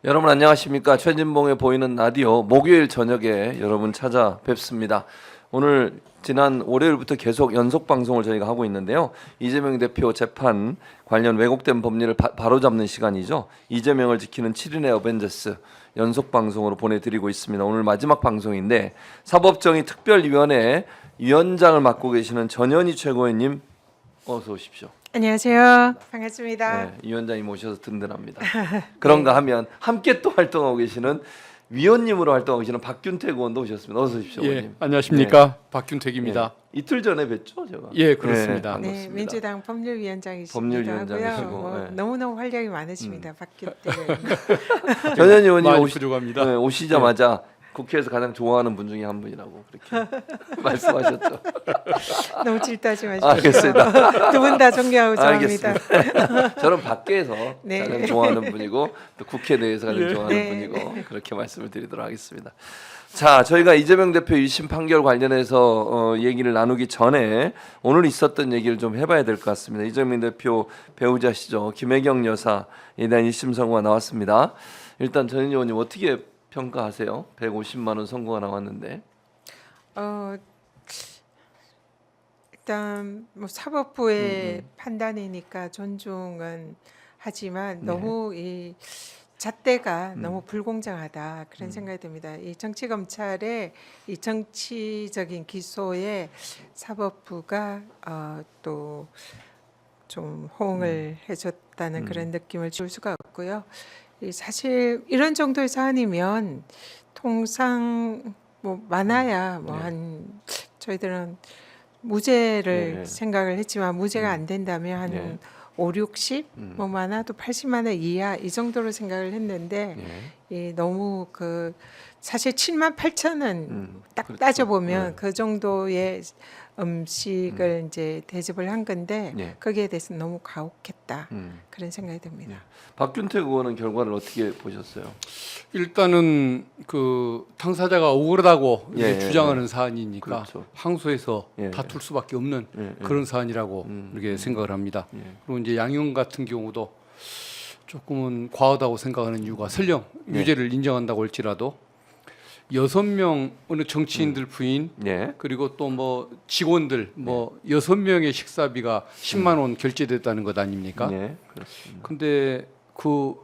여러분 안녕하십니까? 최진봉의 보이는 라디오 목요일 저녁에 여러분 찾아뵙습니다. 오늘 지난 월요일부터 계속 연속 방송을 저희가 하고 있는데요. 이재명 대표 재판 관련 왜곡된 법리를 바로잡는 시간이죠. 이재명을 지키는 7인의 어벤져스 연속 방송으로 보내드리고 있습니다. 오늘 마지막 방송인데 사법정의 특별위원회 위원장을 맡고 계시는 전현희 최고위원님 어서 오십시오. 안녕하세요. 반갑습니다. 네, 이 위원장님 오셔서 든든합니다. 그런가 하면 함께 또 활동하고 계시는 위원님으로 활동하고 계시는 박균택 의원도 오셨습니다. 어서 오십시오. 예, 의원님. 안녕하십니까. 박균택입니다. 네, 이틀 전에 뵀죠, 제가. 예, 그렇습니다. 네, 네, 민주당 법률위원장이시기도 법률위원장이시고, 하고요. 네. 너무너무 활약이 많으십니다. 박규태. 전현희 의원님 많이 부족합니다. 오시자마자 국회에서 가장 좋아하는 분 중에 한 분이라고 그렇게 말씀하셨죠. 너무 질투하지 마시고. 알겠습니다. 두 분 다 존경하고 좋아합니다. 알겠습니다. 저는 밖에서 네. 가장 좋아하는 분이고 또 국회 내에서 가장 좋아하는 네. 분이고 그렇게 말씀을 드리도록 하겠습니다. 자, 저희가 이재명 대표 1심 판결 관련해서 얘기를 나누기 전에 오늘 있었던 얘기를 좀 해봐야 될 것 같습니다. 이재명 대표 배우자시죠. 김혜경 여사에 대한 1심 선고가 나왔습니다. 일단 전현희 의원님 어떻게 평가하세요? 150만 원 선고가 나왔는데. 일단 뭐 사법부의 판단이니까 존중은 하지만 네. 너무 이 잣대가 너무 불공정하다 그런 생각이 듭니다. 이 정치 검찰의 이 정치적인 기소에 사법부가 또 좀 호응을 해줬다는 그런 느낌을 줄 수가 없고요. 이 사실 이런 정도의 사안이면 통상 뭐 많아야 뭐 한 저희들은 무죄를 네. 생각을 했지만 무죄가 안 된다면 한 네. 5, 60, 뭐 많아도 80만 원 이하 이 정도로 생각을 했는데 이 너무 그 사실 7만 8천 원 딱 그렇죠. 따져보면 네. 그 정도의 음식을 이제 대접을 한 건데 네. 거기에 대해서 너무 가혹했다 그런 생각이 듭니다. 박균택 의원은 결과를 어떻게 보셨어요? 일단은 그 당사자가 억울하다고 예, 이렇게 주장하는 사안이니까 그렇죠. 항소해서 예, 다툴 수밖에 없는 예, 그런 사안이라고 이렇게 생각을 합니다. 그리고 이제 양형 같은 경우도 조금은 과하다고 생각하는 이유가 설령 유죄를 인정한다고 할지라도 6명 어느 정치인들 부인 네. 그리고 또 뭐 직원들 뭐 6명의 식사비가 10만 원 결제됐다는 것 아닙니까? 네, 그렇습니다. 근데 그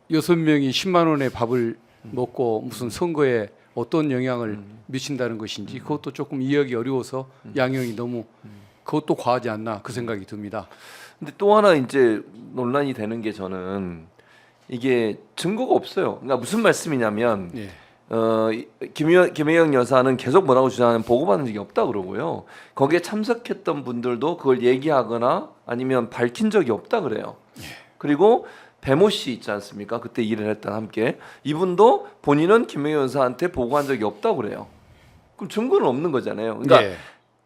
6명이 10만 원의 밥을 먹고 무슨 선거에 어떤 영향을 미친다는 것인지 그것도 조금 이해하기 어려워서 양형이 너무 그것도 과하지 않나 그 생각이 듭니다. 근데 또 하나 이제 논란이 되는 게 저는 이게 증거가 없어요. 그러니까 무슨 말씀이냐면 예. 김혜경 여사는 계속 뭐라고 주장하는 보고받은 적이 없다 그러고요. 거기에 참석했던 분들도 그걸 얘기하거나 아니면 밝힌 적이 없다 그래요. 그리고 배모 씨 있지 않습니까? 그때 일을 했던 함께 이분도 본인은 김혜경 여사한테 보고한 적이 없다 그래요. 그럼 증거는 없는 거잖아요. 그러니까 예.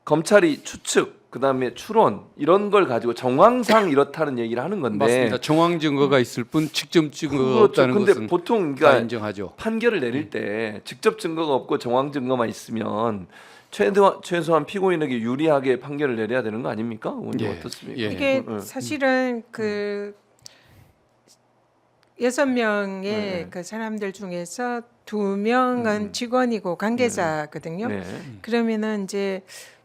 검찰이 추측 그다음에 추론 이런 걸 가지고 정황상 이렇다는 얘기를 하는 건데 맞습니다. 정황 증거가 있을 뿐 직접 증거가 그렇죠. 없다는 근데 것은 보통 다 그러니까 인정하죠. 판결을 내릴 때 직접 증거가 없고 정황 증거만 있으면 최소한 피고인에게 유리하게 판결을 내려야 되는 거 아닙니까? 의원님 예. 어떻습니까? 예. 이게 사실은 그 6명의 네. 그 사람들 중에서 2명은 직원이고 관계자거든요. 네. 그러면은 이제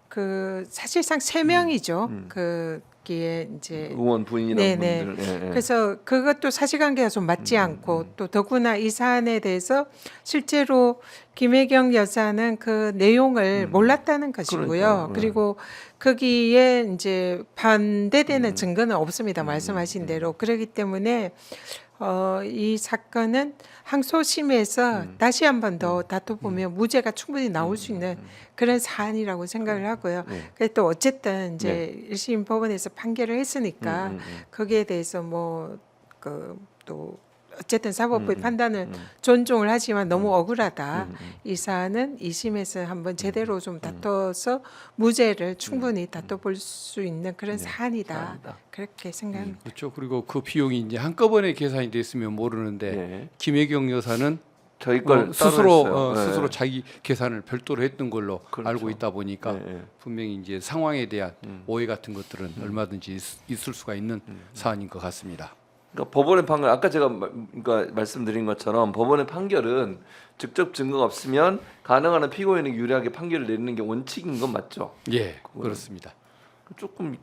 그 사실상 3명이죠. 거기에 이제 의원 부인이나 네네. 분들. 예, 예. 그래서 그것도 사실관계가 좀 맞지 않고 또 더구나 이 사안에 대해서 실제로 김혜경 여사는 그 내용을 몰랐다는 것이고요. 그러니까요. 그리고 거기에 이제 반대되는 증거는 없습니다. 말씀하신 대로. 그렇기 때문에 이 사건은 항소심에서 다시 한 번 더 다퉈보면 무죄가 충분히 나올 수 있는 그런 사안이라고 생각을 하고요. 그래서 또 어쨌든 이제 1심 법원에서 판결을 했으니까 거기에 대해서 뭐 그 또 어쨌든 사법부의 판단을 존중을 하지만 너무 억울하다. 이 사안은 2심에서 한번 제대로 좀 다퉈서 무죄를 충분히 다퉈볼 수 있는 그런 사안이다. 사안이다. 그렇게 생각합니다. 그렇죠. 그리고 그 비용이 이제 한꺼번에 계산이 됐으면 모르는데 예. 김혜경 여사는 저희 걸 따로 스스로 했어요. 예. 스스로 자기 계산을 별도로 했던 걸로 그렇죠. 알고 있다 보니까 예, 예. 분명히 이제 상황에 대한 오해 같은 것들은 얼마든지 있을 수가 있는 사안인 것 같습니다. 그러니까 법원의 판결 아까 제가 그러니까 말씀드린 것처럼 법원의 판결은 직접 증거가 없으면 가능한 한 피고인에게 유리하게 판결을 내리는 게 원칙인 건 맞죠? 예, 그렇습니다. 조금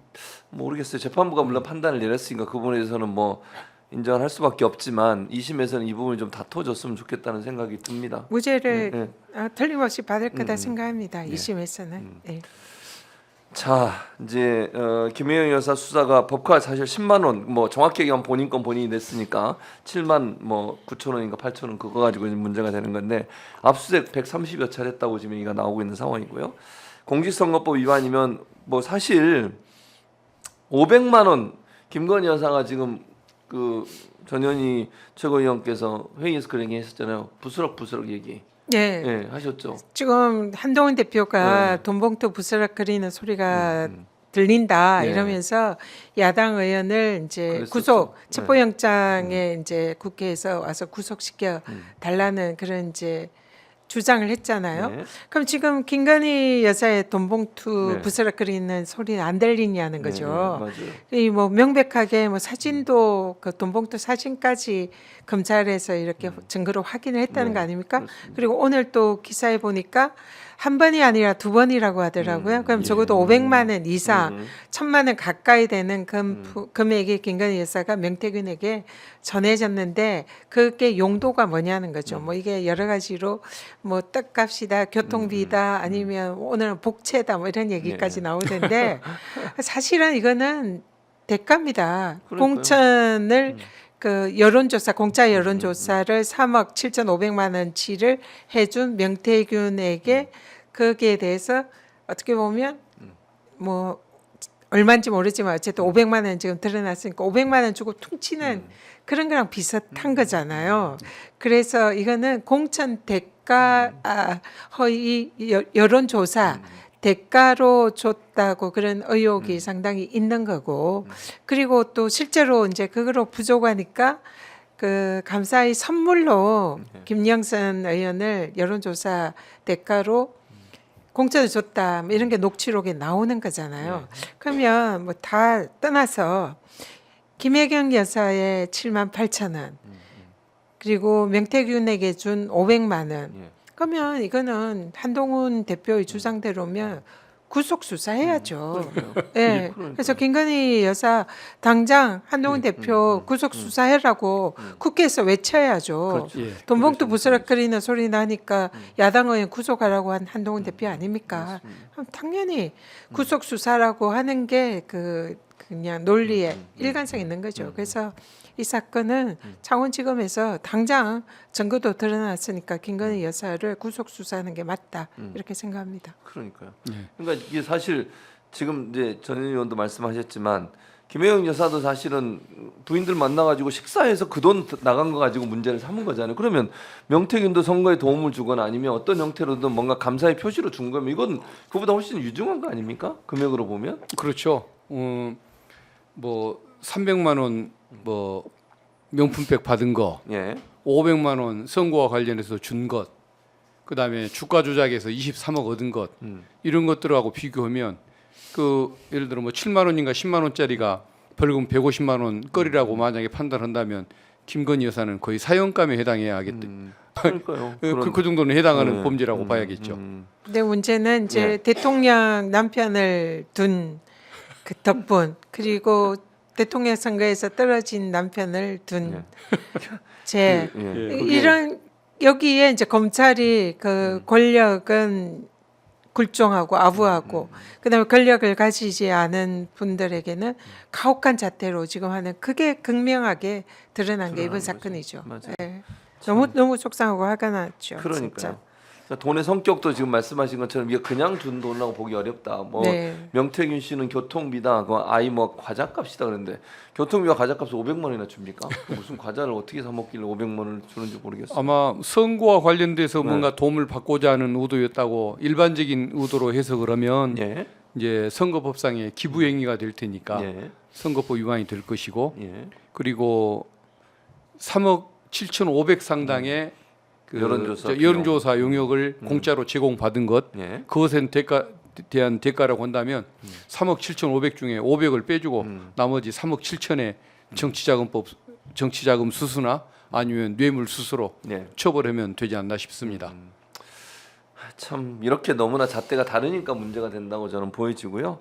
모르겠어요. 재판부가 물론 판단을 내렸으니까 그 부분에 대해서는 뭐 인정할 수밖에 없지만 2심에서는 이 부분이 좀 다퉈졌으면 좋겠다는 생각이 듭니다. 무죄를 네. 틀림없이 받을 거다 생각합니다. 2심에서는. 네. 자 이제 김혜영 여사 수사가 법과 사실 10만 원 뭐 정확히 얘기하면 본인 건 본인이 냈으니까 7만 뭐 9천 원인가 8천 원 그거 가지고 이제 문제가 되는 건데 압수수색 130여 차례 했다고 지금 얘기가 나오고 있는 상황이고요. 공직선거법 위반이면 뭐 사실 500만 원 김건희 여사가 지금 그 전현희 최고위원께서 회의에서 그런 얘기 했었잖아요. 부스럭부스럭 얘기. 네. 예, 하셨죠. 지금 한동훈 대표가 돈봉투 부스럭거리는 소리가 들린다 네. 이러면서 야당 의원을 이제 그랬었죠. 구속 체포영장에 이제 국회에서 와서 구속시켜 달라는 그런 이제 주장을 했잖아요. 네. 그럼 지금 김건희 여사의 돈봉투 네. 부스럭거리는 소리는 안 들리냐는 거죠. 맞아요. 이 뭐 명백하게 뭐 사진도 그 돈봉투 사진까지 검찰에서 이렇게 증거로 확인을 했다는 네, 거 아닙니까? 그렇습니다. 그리고 오늘 또 기사에 보니까 한 번이 아니라 두 번이라고 하더라고요. 그럼 예. 적어도 500만 원 이상, 1000만 원 가까이 되는 금액이 김건희 여사가 명태균에게 전해졌는데 그게 용도가 뭐냐는 거죠. 뭐 이게 여러 가지로 뭐 떡값이다, 교통비다, 아니면 오늘은 복채다, 뭐 이런 얘기까지 나오던데 사실은 이거는 대가입니다. 그러니까요. 공천을 그 여론조사 공짜 여론조사를 3억 7,500만 원치를 해준 명태균에게 거기에 대해서 어떻게 보면 뭐 얼마인지 모르지만 어쨌든 500만 원 지금 드러났으니까 500만 원 주고 퉁치는 그런 거랑 비슷한 거잖아요. 그래서 이거는 공천 대가 허위 여론조사 대가로 줬다고 그런 의혹이 상당히 있는 거고 그리고 또 실제로 이제 그거로 부족하니까 그 감사의 선물로 김영선 의원을 여론조사 대가로 공천을 줬다 뭐 이런 게 녹취록에 나오는 거잖아요. 그러면 뭐 다 떠나서 김혜경 여사의 7만 8천 원 그리고 명태균에게 준 500만 원 예. 그러면 이거는 한동훈 대표의 주장대로면 구속 수사해야죠. 예. 그래서 김건희 여사 당장 한동훈 대표 구속 수사해라고 국회에서 외쳐야죠. 그렇죠. 예. 돈봉투 부스럭거리는 소리 나니까 야당 의원 구속하라고 한 한동훈 대표 아닙니까? 그럼 당연히 구속 수사라고 하는 게 그 그냥 논리에 일관성 있는 거죠. 그래서 이 사건은 창원지검에서 당장 증거도 드러났으니까 김건희 여사를 구속 수사하는 게 맞다 이렇게 생각합니다. 그러니까요. 예. 그러니까 이게 사실 지금 이제 전 의원도 말씀하셨지만 김혜영 여사도 사실은 부인들 만나가지고 식사해서 그 돈 나간 거 가지고 문제를 삼은 거잖아요. 그러면 명태균도 선거에 도움을 주거나 아니면 어떤 형태로든 뭔가 감사의 표시로 준 거면 이건 그보다 훨씬 유중한 거 아닙니까? 금액으로 보면. 그렇죠. 뭐 300만 원 뭐 명품백 받은 거, 예. 500만 원 선거와 관련해서 준 것, 그다음에 주가 조작에서 23억 얻은 것 이런 것들하고 비교하면 그 예를 들어 뭐 7만 원인가 10만 원짜리가 벌금 150만 원 거리라고 만약에 판단한다면 김건희 여사는 거의 사형감에 해당해야 하겠다. 그러니까요. 그 정도는 해당하는 네. 범죄라고 봐야겠죠. 근데 문제는 이제 예. 대통령 남편을 둔 그 덕분 그리고 대통령 선거에서 떨어진 남편을 둔 제 예. 이런 여기에 이제 검찰이 그 권력은 굴종하고 아부하고 그다음에 권력을 가지지 않은 분들에게는 가혹한 잣대로 지금 하는 그게 극명하게 드러난 게 이번 거죠. 사건이죠. 맞아요. 예. 너무 속상하고 화가 났죠. 그러니까요. 진짜. 그러니까 돈의 성격도 지금 말씀하신 것처럼 이게 그냥 준 돈이라고 보기 어렵다. 뭐 네. 명태균 씨는 교통비다, 그 아이 뭐 과자값이다 그랬는데 교통비와 과자값을 500만 원이나 줍니까? 무슨 과자를 어떻게 사 먹길래 500만 원을 주는지 모르겠어요. 아마 선거와 관련돼서 네. 뭔가 도움을 받고자 하는 의도였다고 일반적인 의도로 해석을 하면 예, 이제 선거법상의 기부 행위가 될 테니까 예, 선거법 위반이 될 것이고 예. 그리고 3억 7,500 상당의 그 여론조사 용역을 공짜로 제공받은 것 예. 그것에 대한 대가라고 한다면 3억 7,500 중에 500을 빼주고 나머지 3억 7천의 정치자금법 정치자금 수수나 아니면 뇌물 수수로 네. 처벌하면 되지 않나 싶습니다. 참 이렇게 너무나 잣대가 다르니까 문제가 된다고 저는 보여지고요.